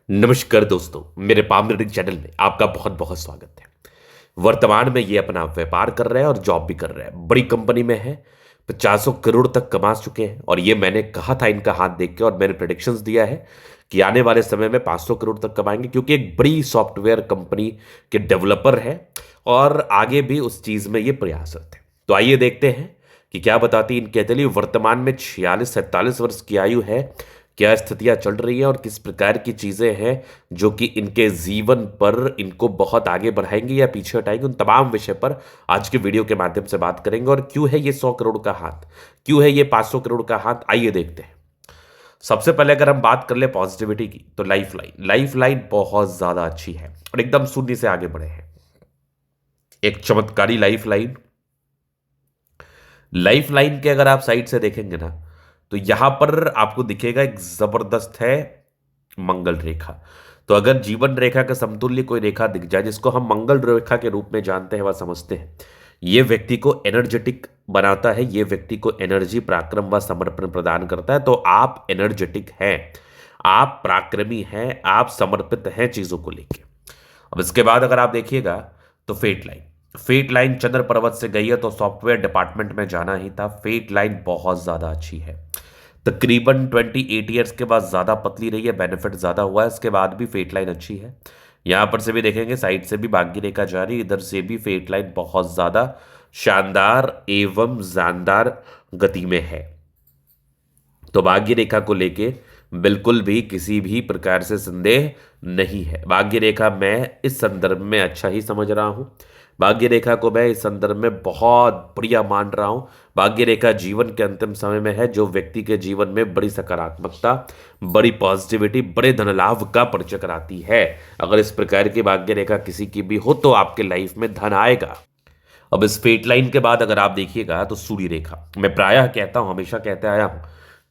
नमस्कार दोस्तों, मेरे पाम रीडिंग चैनल में आपका बहुत बहुत स्वागत है। वर्तमान में ये अपना व्यापार कर रहे हैं और जॉब भी कर रहे हैं। बड़ी कंपनी में है, 50 करोड़ तक कमा चुके हैं। और ये मैंने कहा था इनका हाथ देख के, और मैंने प्रेडिक्शंस दिया है कि आने वाले समय में 500 करोड़ तक कमाएंगे, क्योंकि एक बड़ी सॉफ्टवेयर कंपनी के डेवलपर है और आगे भी उस चीज़ में ये प्रयासरत है। तो आइए देखते हैं कि क्या बताती इनकी अतली। वर्तमान में 46-47 वर्ष की आयु है। क्या स्थितियां चल रही हैं और किस प्रकार की चीजें हैं जो कि इनके जीवन पर इनको बहुत आगे बढ़ाएंगी या पीछे हटाएंगी, उन तमाम विषय पर आज के वीडियो के माध्यम से बात करेंगे। और क्यों है ये 100 करोड़ का हाथ, क्यों है ये 500 करोड़ का हाथ, आइए देखते हैं। सबसे पहले अगर हम बात कर ले पॉजिटिविटी की, तो लाइफ लाइन बहुत ज्यादा अच्छी है और एकदम शून्य से आगे बढ़े हैं। एक चमत्कारी लाइफ लाइन के अगर आप साइड से देखेंगे ना, तो यहां पर आपको दिखेगा एक जबरदस्त है मंगल रेखा। तो अगर जीवन रेखा के समतुल्य कोई रेखा दिख जाए, जिसको हम मंगल रेखा के रूप में जानते हैं व समझते हैं, ये व्यक्ति को एनर्जेटिक बनाता है, ये व्यक्ति को एनर्जी, पराक्रम व समर्पण प्रदान करता है। तो आप एनर्जेटिक हैं, आप पराक्रमी हैं, आप समर्पित हैं चीजों को लेकर। अब इसके बाद अगर आप देखिएगा तो फेट लाइन चंद्र पर्वत से गई है, तो सॉफ्टवेयर डिपार्टमेंट में जाना ही था। फेट लाइन बहुत ज्यादा अच्छी है, तकरीबन 28 ईयर्स के बाद ज्यादा पतली रही है, बेनिफिट ज्यादा हुआ है। इसके बाद भी फेट लाइन अच्छी है। यहां पर से भी देखेंगे, साइड से भी भाग्य रेखा जारी, इधर से भी फेट लाइन बहुत ज्यादा शानदार एवं जानदार गति में है। तो भाग्य रेखा को लेके बिल्कुल भी किसी भी प्रकार से संदेह नहीं है। भाग्य रेखा मैं इस संदर्भ में अच्छा ही समझ रहा हूं, भाग्य रेखा को मैं इस संदर्भ में बहुत बढ़िया मान रहा हूं। भाग्य रेखा जीवन के अंतिम समय में है, जो व्यक्ति के जीवन में बड़ी सकारात्मकता, बड़ी पॉजिटिविटी, बड़े धन लाभ का परिचय कराती है। अगर इस प्रकार की भाग्य रेखा किसी की भी हो तो आपके लाइफ में धन आएगा। अब इस फेट लाइन के बाद अगर आप देखिएगा तो सूर्य रेखा, मैं प्रायः कहता हूं, हमेशा कहते आया हूं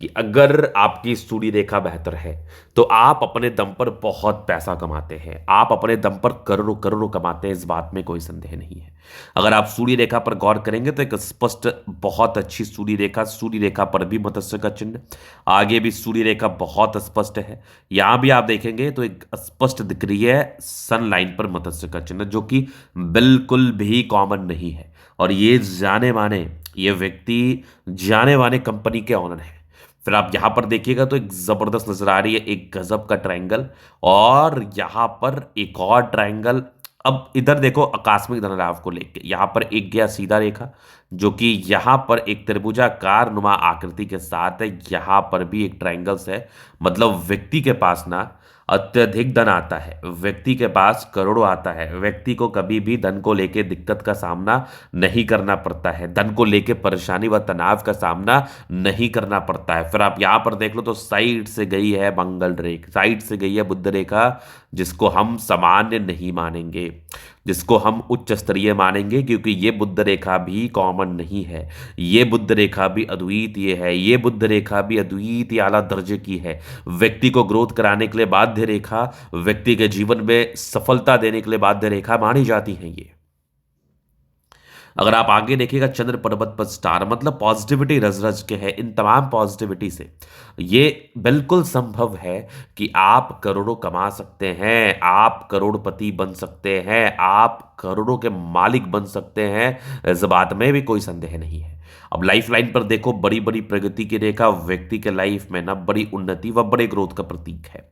कि अगर आपकी सूर्य रेखा बेहतर है तो आप अपने दम पर बहुत पैसा कमाते हैं, आप अपने दम पर करोड़ों करोड़ों कमाते हैं, इस बात में कोई संदेह नहीं है। अगर आप सूर्य रेखा पर गौर करेंगे तो एक स्पष्ट बहुत अच्छी सूर्य रेखा पर भी मत्स्य का चिन्ह, आगे भी सूर्य रेखा बहुत स्पष्ट है। यहां भी आप देखेंगे तो एक स्पष्ट दिख रही है सन लाइन पर मत्स्य का चिन्ह, जो कि बिल्कुल भी कॉमन नहीं है। और ये व्यक्ति जाने माने कंपनी के ऑनर है। फिर आप यहां पर देखिएगा तो एक जबरदस्त नजर आ रही है, एक गजब का ट्रायंगल, और यहां पर एक और ट्रायंगल। अब इधर देखो आकस्मिक धनलाभ को लेके, यहां पर एक गया सीधा रेखा, जो कि यहां पर एक त्रिभुजाकार नुमा आकृति के साथ है। यहां पर भी एक ट्रायंगल्स है, मतलब व्यक्ति के पास ना अत्यधिक धन आता है, व्यक्ति के पास करोड़ों आता है, व्यक्ति को कभी भी धन को लेके दिक्कत का सामना नहीं करना पड़ता है, धन को लेके परेशानी व तनाव का सामना नहीं करना पड़ता है। फिर आप यहां पर देख लो तो साइड से गई है मंगल रेखा, साइड से गई है बुध रेखा, जिसको हम सामान्य नहीं मानेंगे, जिसको हम उच्च स्तरीय मानेंगे, क्योंकि ये बुध रेखा भी कॉमन नहीं है, ये बुध रेखा भी अद्वितीय है, ये बुध रेखा भी अद्वितीय आला दर्जे की है। व्यक्ति को ग्रोथ कराने के लिए बाध्य रेखा, व्यक्ति के जीवन में सफलता देने के लिए बाध्य रेखा मानी जाती है ये। अगर आप आगे देखिएगा, चंद्र पर्वत पर स्टार, मतलब पॉजिटिविटी रज रज के है। इन तमाम पॉजिटिविटी से ये बिल्कुल संभव है कि आप करोड़ों कमा सकते हैं, आप करोड़पति बन सकते हैं, आप करोड़ों के मालिक बन सकते हैं, इस बात में भी कोई संदेह नहीं है। अब लाइफ लाइन पर देखो, बड़ी बड़ी प्रगति की रेखा व्यक्ति के लाइफ में ना बड़ी उन्नति व बड़े ग्रोथ का प्रतीक है।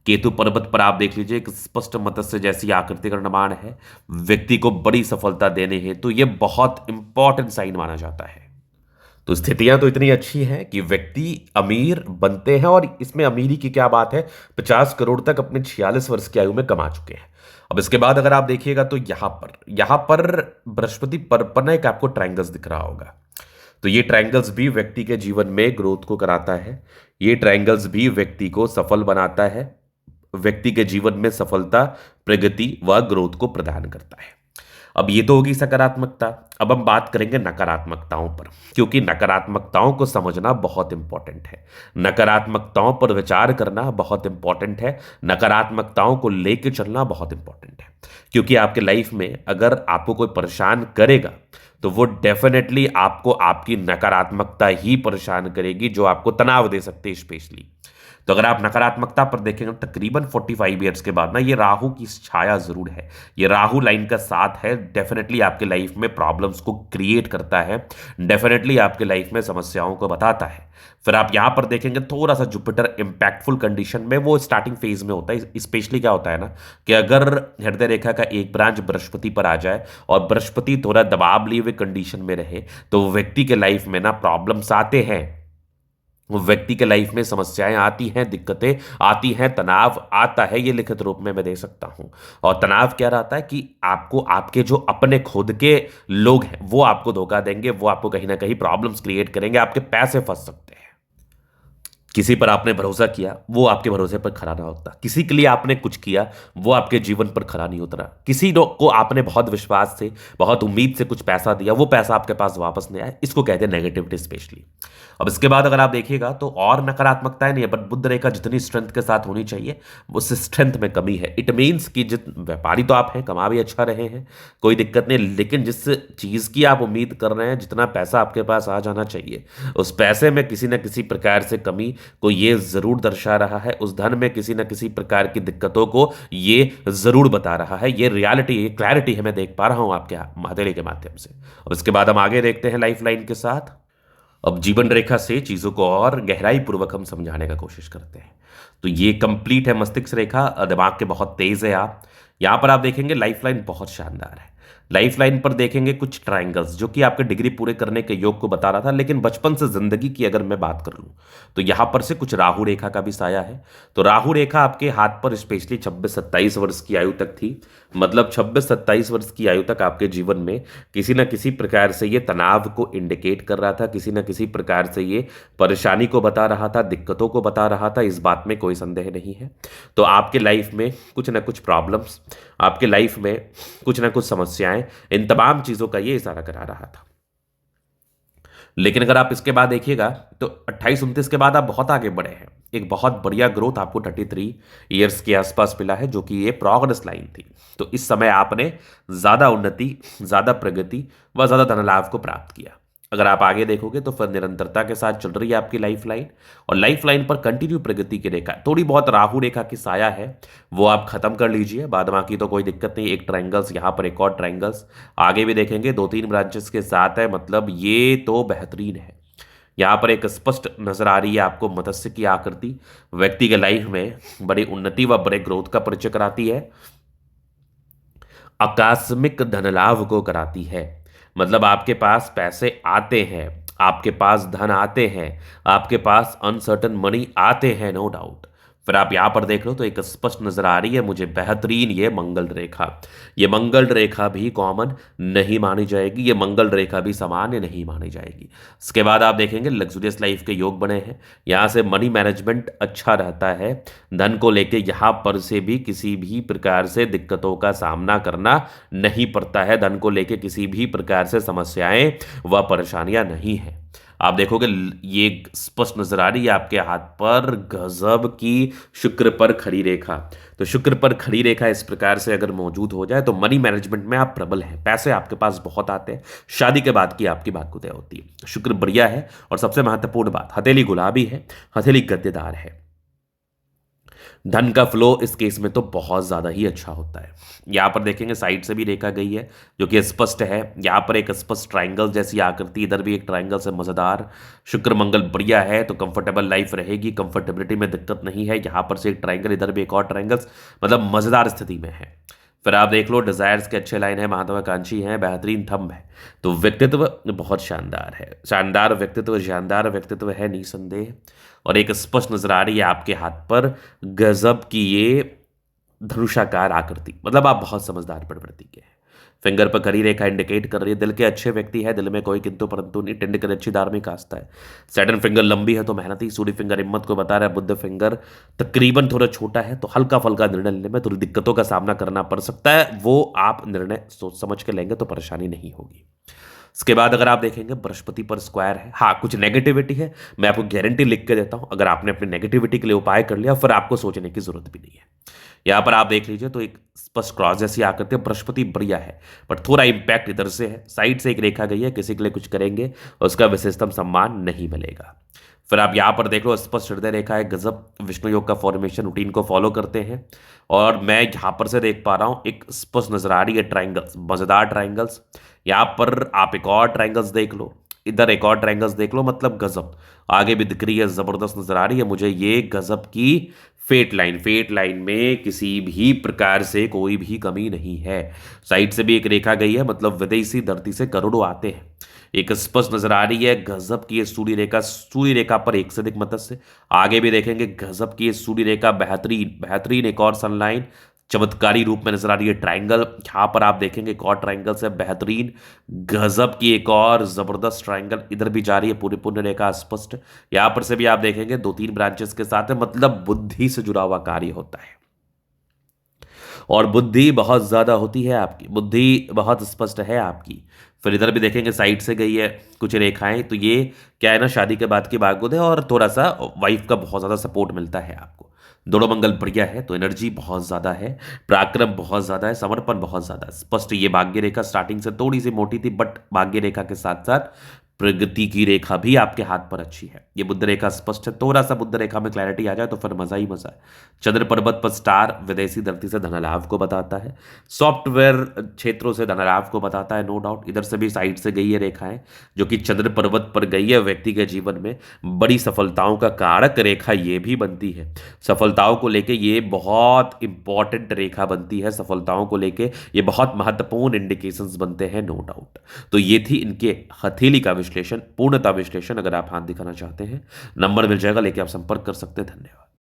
केतु पर्वत पर आप देख लीजिए, एक स्पष्ट मत्स्य जैसी आकृति का निर्माण है, व्यक्ति को बड़ी सफलता देने हेतु ये बहुत इंपॉर्टेंट साइन माना जाता है। तो स्थितियां तो इतनी अच्छी हैं कि व्यक्ति अमीर बनते हैं, और इसमें अमीरी की क्या बात है, 50 करोड़ तक अपने 46 वर्ष की आयु में कमा चुके हैं। अब इसके बाद अगर आप देखिएगा तो यहां पर बृहस्पति पर एक आपको ट्रायंगल्स दिख रहा होगा। तो ये ट्रायंगल्स भी व्यक्ति के जीवन में ग्रोथ को कराता है, ये ट्रायंगल्स भी व्यक्ति को सफल बनाता है, व्यक्ति के जीवन में सफलता, प्रगति व ग्रोथ को प्रदान करता है। अब ये तो होगी सकारात्मकता। अब हम बात करेंगे नकारात्मकताओं पर, क्योंकि नकारात्मकताओं को समझना बहुत इंपॉर्टेंट है, नकारात्मकताओं पर विचार करना बहुत इंपॉर्टेंट है, नकारात्मकताओं को लेकर चलना बहुत इंपॉर्टेंट है। क्योंकि आपके लाइफ में अगर आपको कोई परेशान करेगा तो वो डेफिनेटली आपको आपकी नकारात्मकता ही परेशान करेगी, जो आपको तनाव दे सकते हैं स्पेशली। तो अगर आप नकारात्मकता पर देखेंगे तकरीबन 45 ईयर्स के बाद ना ये राहु की छाया जरूर है, ये राहु लाइन का साथ है, डेफिनेटली आपके लाइफ में प्रॉब्लम्स को क्रिएट करता है, डेफिनेटली आपके लाइफ में समस्याओं को बताता है। फिर आप यहां पर देखेंगे थोड़ा सा जुपिटर इंपैक्टफुल कंडीशन में, वो स्टार्टिंग फेज में होता है। स्पेशली क्या होता है ना कि अगर हृदय रेखा का एक ब्रांच बृहस्पति पर आ जाए और बृहस्पति थोड़ा दबाव लिए हुए कंडीशन में रहे तो व्यक्ति के लाइफ में ना प्रॉब्लम्स आते हैं, वो व्यक्ति के लाइफ में समस्याएं आती हैं, दिक्कतें आती हैं, तनाव आता है, ये लिखित रूप में मैं दे सकता हूं। और तनाव क्या रहता है कि आपको आपके जो अपने खुद के लोग हैं वो आपको धोखा देंगे, वो आपको कहीं ना कहीं प्रॉब्लम्स क्रिएट करेंगे, आपके पैसे फंस सकते हैं। किसी पर आपने भरोसा किया, वो आपके भरोसे पर खरा ना उतरा। किसी के लिए आपने कुछ किया, वो आपके जीवन पर खरा नहीं उतरा। किसी को आपने बहुत विश्वास से, बहुत उम्मीद से कुछ पैसा दिया, वो पैसा आपके पास वापस नहीं आया। इसको कहते हैं नेगेटिविटी स्पेशली। अब इसके बाद अगर आप देखिएगा तो और नकारात्मकताएं नहीं है, बट बुध रेखा जितनी स्ट्रेंथ के साथ होनी चाहिए उस स्ट्रेंथ में कमी है। इट मीन्स कि जित व्यापारी तो आप हैं, कमा भी अच्छा रहे हैं, कोई दिक्कत नहीं, लेकिन जिस चीज़ की आप उम्मीद कर रहे हैं, जितना पैसा आपके पास आ जाना चाहिए, उस पैसे में किसी न किसी प्रकार से कमी को ये जरूर दर्शा रहा है। उस धन में किसी न किसी प्रकार की दिक्कतों को ये जरूर बता रहा है। ये रियलिटी, ये क्लैरिटी है, मैं देख पा रहा हूं आपके हथेली के माध्यम से। अब इसके बाद हम आगे देखते हैं लाइफ लाइन के साथ। अब जीवन रेखा से चीजों को और गहराई पूर्वक हम समझाने का कोशिश करते हैं। तो ये कंप्लीट है मस्तिष्क रेखा, दिमाग के बहुत तेज है आप। यहां पर आप देखेंगे लाइफ लाइन बहुत शानदार है। लाइफ लाइन पर देखेंगे कुछ ट्रायंगल्स जो कि आपके डिग्री पूरे करने के योग को बता रहा था, लेकिन बचपन से जिंदगी की अगर मैं बात कर लूं तो यहां पर से कुछ राहु रेखा का भी साया है। तो राहु रेखा आपके हाथ पर स्पेशली 26-27 वर्ष की आयु तक थी। मतलब 26-27 वर्ष की आयु तक आपके जीवन में किसी न किसी प्रकार से ये तनाव को इंडिकेट कर रहा था, किसी न किसी प्रकार से ये परेशानी को बता रहा था, दिक्कतों को बता रहा था। इस बात में कोई संदेह नहीं है। तो आपके लाइफ में कुछ ना कुछ प्रॉब्लम्स, आपके लाइफ में कुछ ना कुछ समस्याएं, इन तमाम चीजों का ये इशारा करा रहा था। लेकिन अगर आप इसके बाद देखिएगा तो 28-29 के बाद आप बहुत आगे बढ़े हैं। एक बहुत बढ़िया ग्रोथ आपको 33 ईयर्स के आसपास मिला है, जो कि ये प्रोग्रेस लाइन थी। तो इस समय आपने ज्यादा उन्नति, ज्यादा प्रगति व ज्यादा धन लाभ को प्राप्त किया। अगर आप आगे देखोगे तो फिर निरंतरता के साथ चल रही है आपकी लाइफ लाइन, और लाइफ लाइन पर कंटिन्यू प्रगति की रेखा, थोड़ी बहुत राहु रेखा की साया है, वो आप खत्म कर लीजिए, बाद बाकी तो कोई दिक्कत नहीं। एक ट्रायंगल्स यहाँ पर, एक और ट्रायंगल्स आगे भी देखेंगे, 2-3 ब्रांचेस के साथ है, मतलब ये तो बेहतरीन है। यहाँ पर एक स्पष्ट नजर आ रही है आपको मत्स्य की आकृति, व्यक्ति के लाइफ में बड़ी उन्नति व बड़े ग्रोथ का परिचय कराती है, आकस्मिक धन लाभ को कराती है। मतलब आपके पास पैसे आते हैं, आपके पास धन आते हैं, आपके पास अनसर्टन मनी आते हैं, नो डाउट। फिर आप यहां पर देख लो तो एक स्पष्ट नजर आ रही है मुझे बेहतरीन ये मंगल रेखा। ये मंगल रेखा भी कॉमन नहीं मानी जाएगी, ये मंगल रेखा भी सामान्य नहीं मानी जाएगी। इसके बाद आप देखेंगे लग्जूरियस लाइफ के योग बने हैं। यहाँ से मनी मैनेजमेंट अच्छा रहता है, धन को लेके यहाँ पर से भी किसी भी प्रकार से दिक्कतों का सामना करना नहीं पड़ता है, धन को लेके किसी भी प्रकार से समस्याएं व परेशानियां नहीं है। आप देखोगे ये स्पष्ट नजर आ रही है आपके हाथ पर गजब की शुक्र पर खड़ी रेखा। तो शुक्र पर खड़ी रेखा इस प्रकार से अगर मौजूद हो जाए तो मनी मैनेजमेंट में आप प्रबल हैं, पैसे आपके पास बहुत आते हैं, शादी के बाद की आपकी बात को तय होती है। शुक्र बढ़िया है, और सबसे महत्वपूर्ण बात, हथेली गुलाबी है, हथेली गद्देदार है। धन का फ्लो इस केस में तो बहुत ज़्यादा ही अच्छा होता है। यहाँ पर देखेंगे साइड से भी रेखा गई है जो कि स्पष्ट है। यहाँ पर एक स्पष्ट ट्रायंगल जैसी आकृति, इधर भी एक ट्रायंगल से मज़ेदार। शुक्र मंगल बढ़िया है तो कंफर्टेबल लाइफ रहेगी, कंफर्टेबिलिटी में दिक्कत नहीं है। यहाँ पर से एक ट्रायंगल, इधर भी एक और ट्रायंगल्स, मतलब मज़ेदार स्थिति में है। फिर आप देख लो डिजायर्स के अच्छे लाइन है, महत्वाकांक्षी है, बेहतरीन थंब है। तो व्यक्तित्व बहुत शानदार है, शानदार व्यक्तित्व है निसंदेह। और एक स्पष्ट नजर आ रही है आपके हाथ पर गजब की ये धनुषाकार आकृति, मतलब आप बहुत समझदार प्रवृत्ति के हैं। फिंगर पर खड़ी रेखा इंडिकेट कर रही है दिल के अच्छे व्यक्ति है, दिल में कोई किंतु परंतु नहीं, टिंड कर अच्छी धार्मिक आस्था है। सैटर्न फिंगर लंबी है तो मेहनती, सूर्य फिंगर हिम्मत को बता रहा है, बुध फिंगर तकरीबन थोड़ा छोटा है तो हल्का फल्का निर्णय लेने में थोड़ी दिक्कतों का सामना करना पड़ सकता है, वो आप निर्णय सोच समझ के लेंगे तो परेशानी नहीं होगी। इसके बाद अगर आप देखेंगे बृहस्पति पर स्क्वायर है, हाँ कुछ नेगेटिविटी है, मैं आपको गारंटी लिख के देता हूं, अगर आपने अपनी नेगेटिविटी के लिए उपाय कर लिया फिर आपको सोचने की जरूरत भी नहीं है। यहां पर आप देख लीजिए तो एक स्पष्ट क्रॉस जैसी आकृति है, बृहस्पति बढ़िया है, बट थोड़ा इंपैक्ट इधर से है, साइड से एक रेखा गई है, किसी के लिए कुछ करेंगे उसका विशेषतम सम्मान नहीं मिलेगा। फिर आप यहाँ पर देख लो स्पष्ट हृदय रेखा है, गजब विष्णु योग का फॉर्मेशन रूटीन को फॉलो करते हैं। और मैं यहाँ पर से देख पा रहा हूँ एक स्पष्ट नजर आ रही है ट्राइंगल्स, मजेदार ट्राइंगल्स। यहाँ पर आप एक और ट्राइंगल्स देख लो, इधर एक और ट्राइंगल्स देख लो, मतलब गजब आगे भी दिख रही है, जबरदस्त नजर आ रही है मुझे ये गजब की फेट लाइन। फेट लाइन में किसी भी प्रकार से कोई भी कमी नहीं है। साइड से भी एक रेखा गई है, मतलब विदेशी धरती से करोड़ों आते हैं। एक स्पष्ट नजर आ रही है गजब की ये सूर्य रेखा, सूर्य रेखा पर एक से अधिक मत्स्य। आगे भी देखेंगे गजब की ये सूर्य रेखा, बेहतरीन बेहतरीन एक और सनलाइन चमत्कारी रूप में नजर आ रही है। ट्राइंगल यहाँ पर आप देखेंगे एक और ट्राइंगल से बेहतरीन गजब की एक और जबरदस्त ट्राइंगल इधर भी जा रही है, पूरी पूर्ण रेखा स्पष्ट। यहाँ पर से भी आप देखेंगे दो तीन ब्रांचेस के साथ है, मतलब बुद्धि से जुड़ा हुआ कार्य होता है। और बुद्धि बहुत ज्यादा होती है आपकी, बुद्धि बहुत स्पष्ट है आपकी। फिर इधर भी देखेंगे साइड से गई है कुछ रेखाएं, तो ये क्या है ना, शादी के बाद की बागुद है और थोड़ा सा वाइफ का बहुत ज्यादा सपोर्ट मिलता है आपको। दोनों मंगल बढ़िया है तो एनर्जी बहुत ज्यादा है, पराक्रम बहुत ज्यादा है, समर्पण बहुत ज्यादा है। स्पष्ट ये भाग्य रेखा स्टार्टिंग से थोड़ी सी मोटी थी, बट भाग्य रेखा के साथ साथ प्रगति की रेखा भी आपके हाथ पर अच्छी है। ये बुद्ध रेखा स्पष्ट है, थोड़ा सा बुद्ध रेखा में क्लैरिटी आ जाए तो फिर मजा ही मजा है। चंद्र पर्वत पर स्टार विदेशी धरती से धनलाभ को बताता है, सॉफ्टवेयर क्षेत्रों से धनलाभ को बताता है, नो डाउट। इधर से भी साइड से गई है रेखाएं जो कि चंद्र पर्वत पर गई है, व्यक्ति के जीवन में बड़ी सफलताओं का कारक रेखा ये भी बनती है। सफलताओं को लेके ये बहुत इंपॉर्टेंट रेखा बनती है, सफलताओं को लेके ये बहुत महत्वपूर्ण इंडिकेशंस बनते हैं, नो डाउट। तो ये थी इनके हथेली का विश्लेषण, पूर्णता विश्लेषण। अगर आप हाथ दिखाना चाहते हैं नंबर मिल जाएगा, लेके आप संपर्क कर सकते हैं। धन्यवाद।